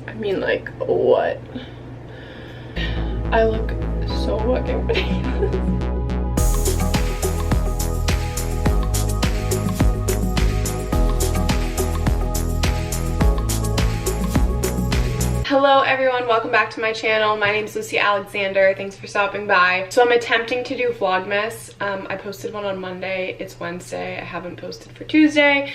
I mean, like, what? I look so fucking ridiculous. Hello everyone, welcome back to my channel. My name is Lucy Alexander. Thanks for stopping by. So I'm attempting to do Vlogmas. I posted one on Monday. It's Wednesday. I haven't posted for Tuesday.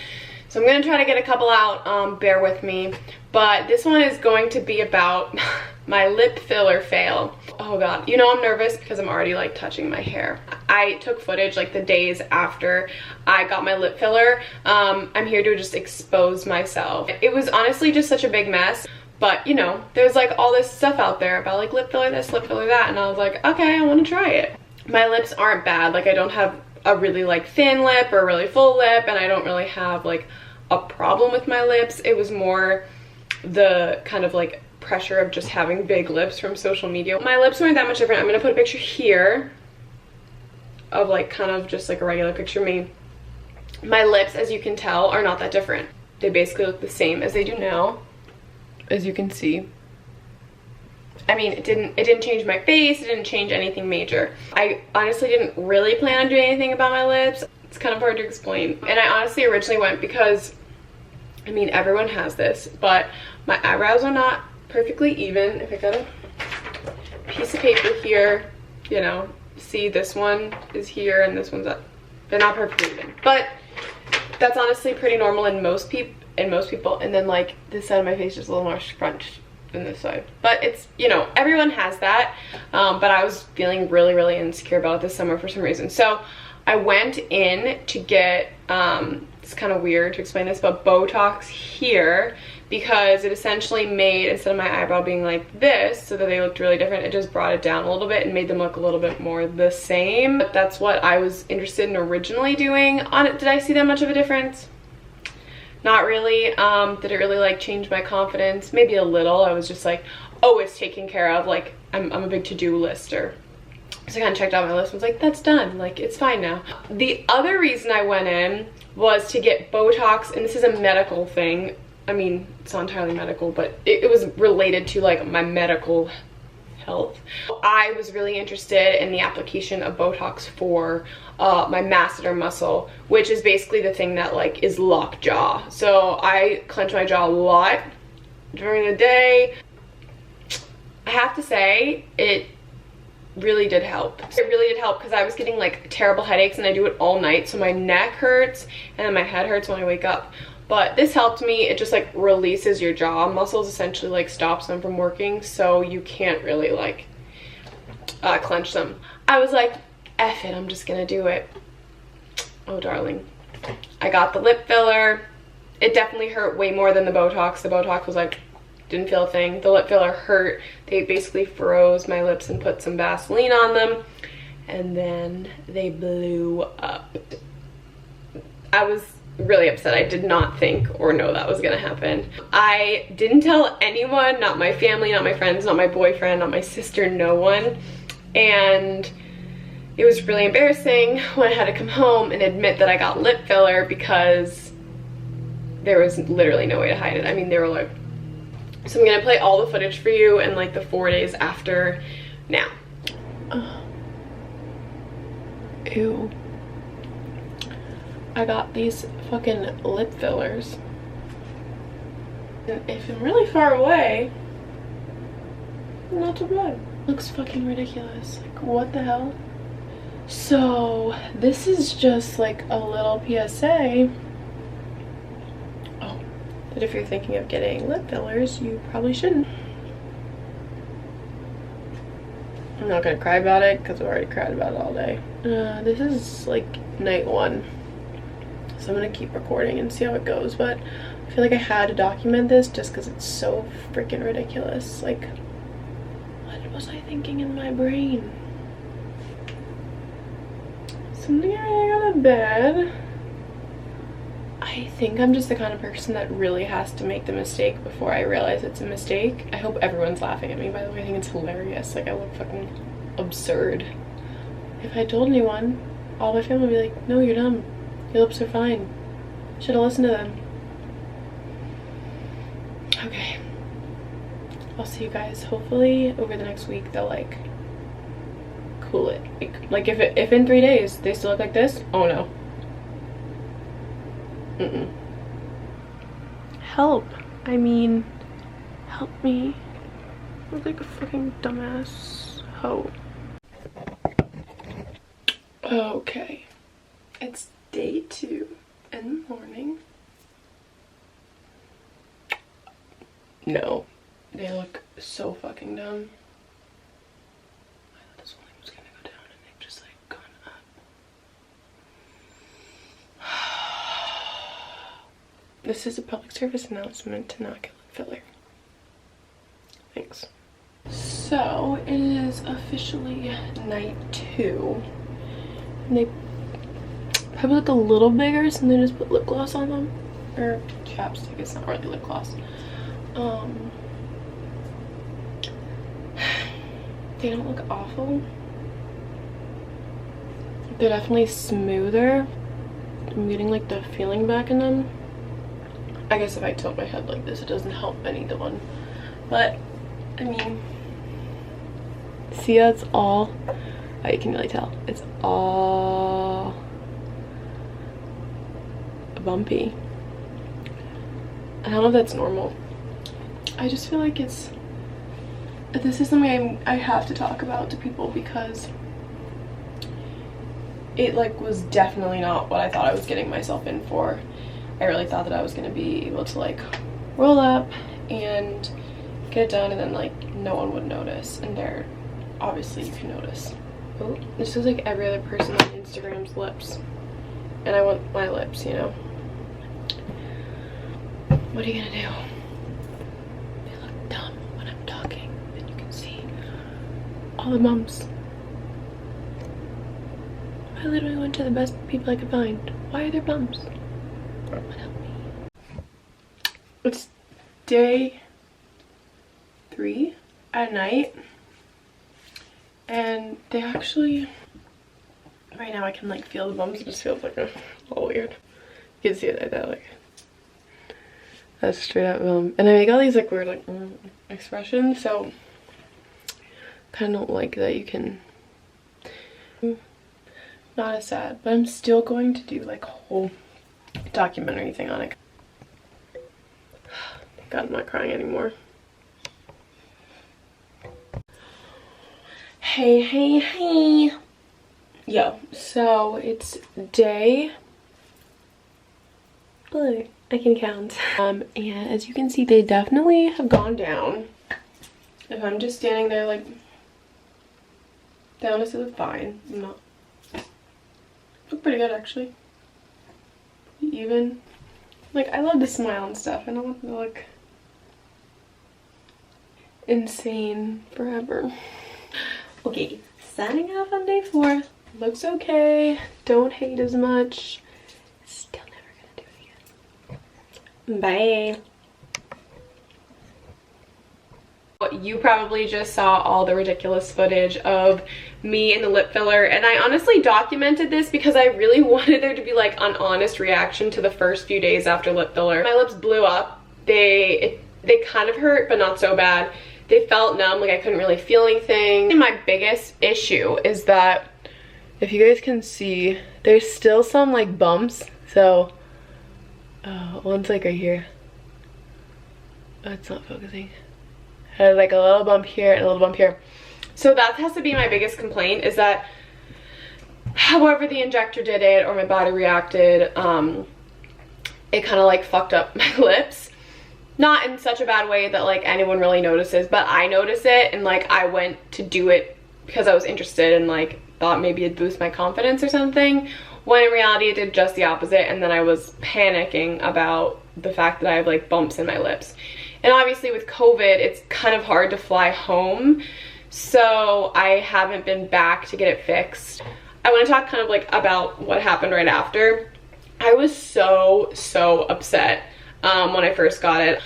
So I'm gonna try to get a couple out, bear with me. But this one is going to be about my lip filler fail. Oh god, you know I'm nervous because I'm already like touching my hair. I took footage like the days after I got my lip filler. I'm here to just expose myself. It was honestly just such a big mess. But, you know, there's like all this stuff out there about like lip filler this, lip filler that, and I was like, okay, I want to try it. My lips aren't bad. Like, I don't have a really like thin lip or a really full lip, and I don't really have like a problem with my lips. It was more the kind of like pressure of just having big lips from social media. My lips weren't that much different. I'm going to put a picture here of like kind of just like a regular picture of me. My lips, as you can tell, are not that different. They basically look the same as they do now. As you can see, I mean, it didn't change my face, it didn't change anything major. I honestly didn't really plan on doing anything about my lips. It's kind of hard to explain. And I honestly originally went because, I mean, everyone has this, but my eyebrows are not perfectly even. If I got a piece of paper here, you know, see, this one is here and this one's up. They're not perfectly even, but that's honestly pretty normal in most people. And then like this side of my face is a little more scrunched than this side, but it's, you know, everyone has that. But I was feeling really insecure about it this summer for some reason, so I went in to get it's kind of weird to explain this, but Botox here, because it essentially made, instead of my eyebrow being like this so that they looked really different, it just brought it down a little bit and made them look a little bit more the same. But that's what I was interested in originally doing on it. Did I see that much of a difference? Not really. Did it really like change my confidence? Maybe a little. I was just like, oh, it's taken care of. Like, I'm a big to-do lister. So I kind of checked out my list and was like, that's done. Like, it's fine now. The other reason I went in was to get Botox, and this is a medical thing. I mean, it's not entirely medical, but it was related to like my medical health. I was really interested in the application of Botox for my masseter muscle, which is basically the thing that like is lock jaw. So I clench my jaw a lot during the day. I have to say, it really did help. It really did help because I was getting like terrible headaches, and I do it all night, so my neck hurts and then my head hurts when I wake up. But this helped me. It just like releases your jaw muscles, essentially like stops them from working, so you can't really like clench them. I was like, F it, I'm just gonna do it. Oh darling, I got the lip filler. It definitely hurt way more than the Botox. The Botox was like, didn't feel a thing. The lip filler hurt. They basically froze my lips and put some Vaseline on them, and then they blew up. I was really upset. I did not think or know that was gonna happen. I didn't tell anyone, not my family, not my friends, not my boyfriend, not my sister, no one. And it was really embarrassing when I had to come home and admit that I got lip filler, because there was literally no way to hide it. I mean, they were like, so I'm gonna play all the footage for you and like the 4 days after now. Ew. I got these fucking lip fillers. And if I'm really far away, not too bad. Looks fucking ridiculous. Like, what the hell? So, this is just like a little PSA. Oh, that if you're thinking of getting lip fillers, you probably shouldn't. I'm not gonna cry about it because I've already cried about it all day. This is like night 1. So I'm gonna keep recording and see how it goes, but I feel like I had to document this just because it's so freaking ridiculous. Like, what was I thinking in my brain? Something I got to bed. I think I'm just the kind of person that really has to make the mistake before I realize it's a mistake. I hope everyone's laughing at me, by the way. I think it's hilarious. Like, I look fucking absurd. If I told anyone, all my family would be like, no, you're dumb. Your lips are fine. Should have listened to them. Okay. I'll see you guys hopefully over the next week. They'll like cool it. Like if in 3 days they still look like this, oh no. Help. I mean, help me. I look like a fucking dumbass hoe. Okay. It's day 2 in the morning. No. They look so fucking dumb. I thought this one was gonna go down and they've just like gone up. This is a public service announcement to not get lip filler. Thanks. So it is officially night 2. And they probably look a little bigger, so they just put lip gloss on them. Or chapstick, it's not really lip gloss. They don't look awful. They're definitely smoother. I'm getting like the feeling back in them. I guess if I tilt my head like this, it doesn't help any the one. But I mean, see how it's all, oh, you can really tell. It's all bumpy. I don't know if that's normal. I just feel like this is something I have to talk about to people because it like was definitely not what I thought I was getting myself in for. I really thought that I was going to be able to like roll up and get it done and then like no one would notice, and there obviously you can notice. Oh, this is like every other person on Instagram's lips, and I want my lips, you know. What are you gonna do? They look dumb when I'm talking and you can see all the bumps. I literally went to the best people I could find. Why are there bumps? What help me? It's day 3 at night, and they actually, right now I can like feel the bumps. It just feels like a little weird. You can see it like that, like that's straight up and I make all these like weird like expressions, so kind of don't like that you can. Not as sad, but I'm still going to do like a whole documentary thing on it. Thank God I'm not crying anymore. Hey. Yo, so it's day blue. I can count. And as you can see, they definitely have gone down. If I'm just standing there like, they honestly look fine. Look pretty good actually. Even. Like, I love to smile and stuff. I don't want them to look insane forever. Okay, signing off on day 4. Looks okay. Don't hate as much. Still never gonna do it again. Bye. You probably just saw all the ridiculous footage of me and the lip filler, and I honestly documented this because I really wanted there to be like an honest reaction to the first few days after lip filler. My lips blew up. They kind of hurt, but not so bad. They felt numb, like I couldn't really feel anything. And my biggest issue is that, if you guys can see, there's still some like bumps. So one's like right here. Oh, it's not focusing. I had like a little bump here and a little bump here. So that has to be my biggest complaint, is that however the injector did it or my body reacted, it kind of like fucked up my lips. Not in such a bad way that like anyone really notices, but I notice it, and like I went to do it because I was interested and like thought maybe it'd boost my confidence or something, when in reality it did just the opposite, and then I was panicking about the fact that I have like bumps in my lips. And obviously with COVID, it's kind of hard to fly home, so I haven't been back to get it fixed. I want to talk kind of like about what happened right after. I was so upset when I first got it.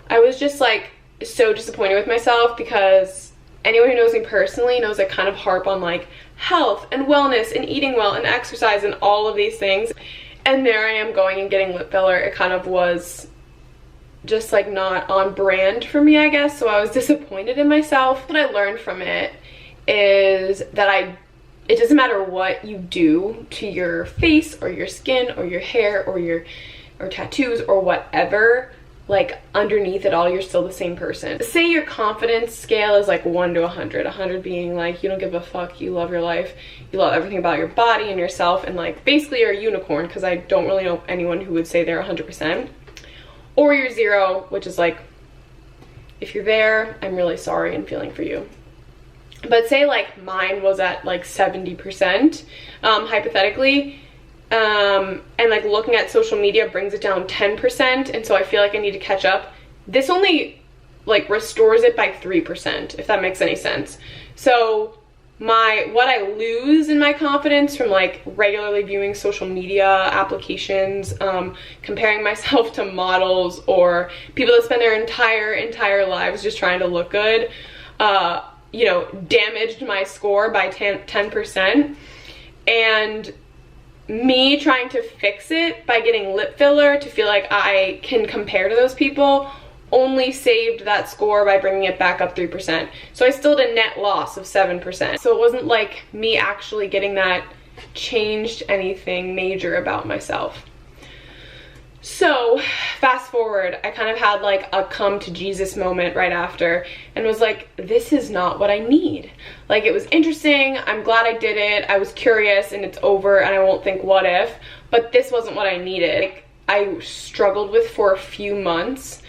I was just like so disappointed with myself, because anyone who knows me personally knows I kind of harp on like health and wellness and eating well and exercise and all of these things. And there I am going and getting lip filler. It kind of was just like not on brand for me, I guess. So I was disappointed in myself. What I learned from it is that it doesn't matter what you do to your face or your skin or your hair or tattoos or whatever, like underneath it all, you're still the same person. Say your confidence scale is like 1 to 100, 100 being like you don't give a fuck, you love your life, you love everything about your body and yourself, and like basically you're a unicorn, because I don't really know anyone who would say they're 100%. Or you're 0, which is like, if you're there, I'm really sorry and feeling for you. But say like mine was at like 70%, hypothetically, and like looking at social media brings it down 10%, and so I feel like I need to catch up. This only like restores it by 3%, if that makes any sense. So what I lose in my confidence from like regularly viewing social media applications, comparing myself to models or people that spend their entire lives just trying to look good, you know, damaged my score by 10%. And me trying to fix it by getting lip filler to feel like I can compare to those people only saved that score by bringing it back up 3%. So I still had a net loss of 7%. So it wasn't like me actually getting that changed anything major about myself. So fast forward, I kind of had like a come to Jesus moment right after and was like, this is not what I need. Like, it was interesting, I'm glad I did it, I was curious, and it's over and I won't think what if, but this wasn't what I needed. Like, I struggled with for a few months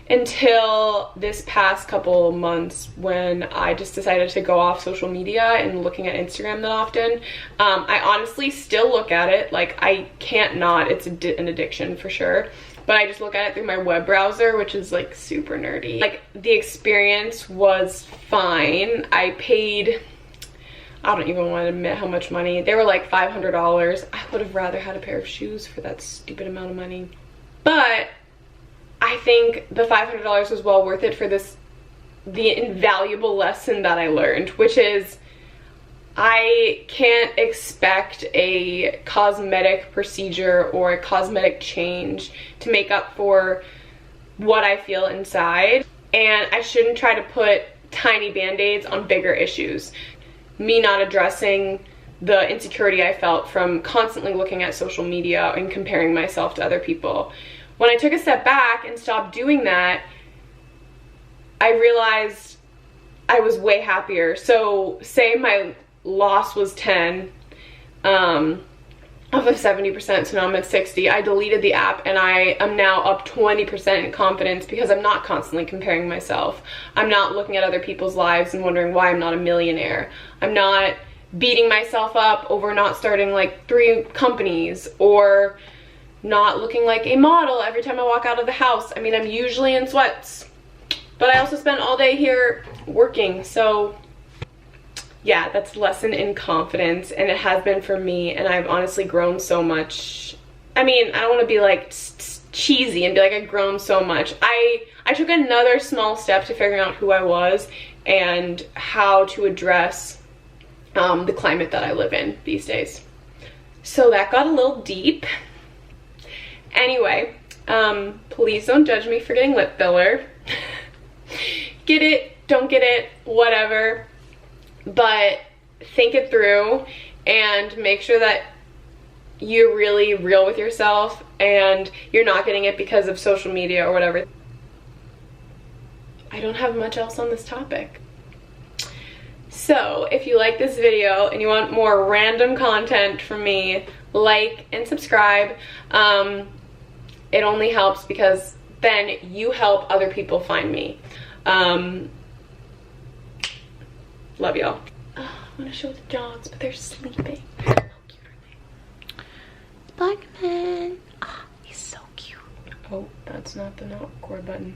until this past couple of months when I just decided to go off social media and looking at Instagram that often. I honestly still look at it, like I can't not, it's an addiction for sure, but I just look at it through my web browser, which is like super nerdy. Like, the experience was fine. I paid, I don't even want to admit how much money. They were like $500. I would have rather had a pair of shoes for that stupid amount of money. But I think the $500 was well worth it for the invaluable lesson that I learned, which is I can't expect a cosmetic procedure or a cosmetic change to make up for what I feel inside. And I shouldn't try to put tiny band-aids on bigger issues. Me not addressing the insecurity I felt from constantly looking at social media and comparing myself to other people. When I took a step back and stopped doing that, I realized I was way happier. So say my loss was 10 off of 70%, so now I'm at 60. I deleted the app and I am now up 20% in confidence because I'm not constantly comparing myself. I'm not looking at other people's lives and wondering why I'm not a millionaire. I'm not beating myself up over not starting like 3 companies or not looking like a model every time I walk out of the house. I mean, I'm usually in sweats, but I also spend all day here working. So yeah, that's a lesson in confidence, and it has been for me, and I've honestly grown so much. I mean, I don't want to be like cheesy and be like I've grown so much. I took another small step to figuring out who I was and how to address the climate that I live in these days. So that got a little deep. Anyway, please don't judge me for getting lip filler. Get it, don't get it, whatever. But think it through and make sure that you're really real with yourself and you're not getting it because of social media or whatever. I don't have much else on this topic. So if you like this video and you want more random content from me, like and subscribe. It only helps because then you help other people find me. Love y'all. Oh, I want to show the dogs, but they're sleeping. How cute are they? Blackman. Ah, he's so cute. Oh, that's not the not record button.